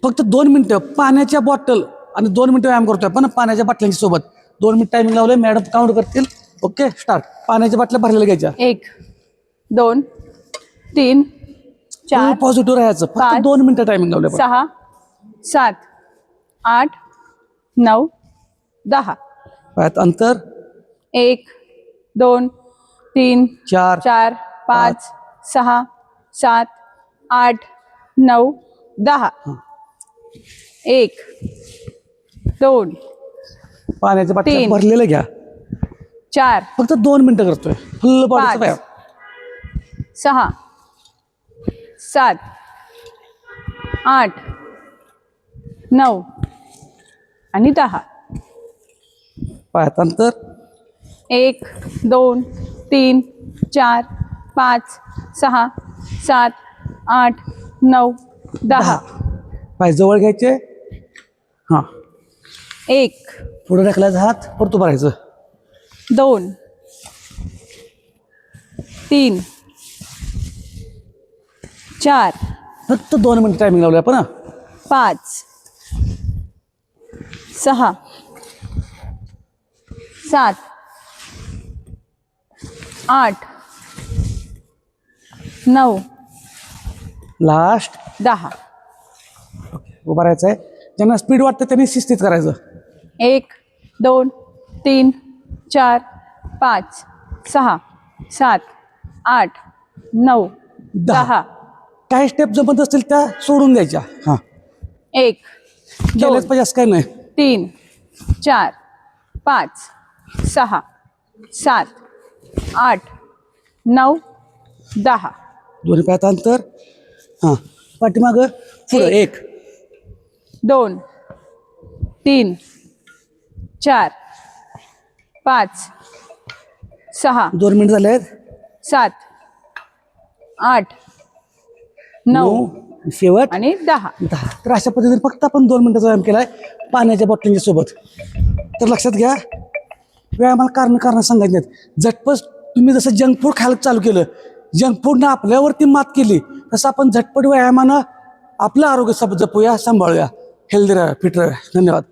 फक्त 2 मिनिटं पाण्याच्या बॉटल आणि 2 मिनिटं व्यायाम करतोय पण पाण्याच्या बाटल्यांच्या सोबत 2 मिनिट टायमिंग लावलंय. मॅडम काउंट करतील. Okay start. पाण्याच्या बाटल्या भरलेल्या घ्यायच्या. 1 2 3 4 पॉझिटिव्ह राहायचं. फक्त 5, 2 मिनिटं टायमिंग लावलंय. 6 7 8 9 10. पायात अंतर 1 2 3 4 4 5 6 7 8 9 10. 1 2 पाण्याच्या बाटल्या 3 भरलेल्या घ्या. 4 फक्त 2 मिनिटं करतोय. फुल बॉडीचा 5 व्यायाम. 6 7 8 9 आणि 10. पायात अंतर 1 2 3 4 5 6 7 8 9 10. पाय जवळ घ्यायचे. हा 1 पुढे ढकलायचा हात परतू भरायचं. 2 3 4 फक्त 2 मिनिटं टायमिंग लावलंय आपण. 5 6 7 8 9 लास्ट. 10. उभा राहायचंय. ज्यांना स्पीड वाटतं त्यांनी शिस्तीत करायचं. 1 2 3 4 5 6 7 8 9 10. काही स्टेप जमत असतील त्या सोडून द्यायच्या. हा 1 केलंच 2 पाहिजे असं काही नाही. 3 4 5 6 7 8 9 10. दोन्ही पायात अंतर. हा पाठीमागं पुढं 1 2 3 4 5 6 2 मिनिट झाले आहेत. 7 8 9 शेवट आणि 10. 10. तर अशा पद्धतीने फक्त आपण 2 मिनिटाचा व्यायाम केलाय पाण्याच्या बॉटलींच्या सोबत. तर लक्षात घ्या व्यायामाला कारण सांगायचे नाहीत. झटपट तुम्ही जसं जंक फूड खायला चालू केलं, जंक फूडनं आपल्यावरती मात केली, तसं आपण झटपट व्यायामानं आपलं आरोग्य जपूया, सांभाळूया, हेल्दी राहा, फिट राहा. धन्यवाद.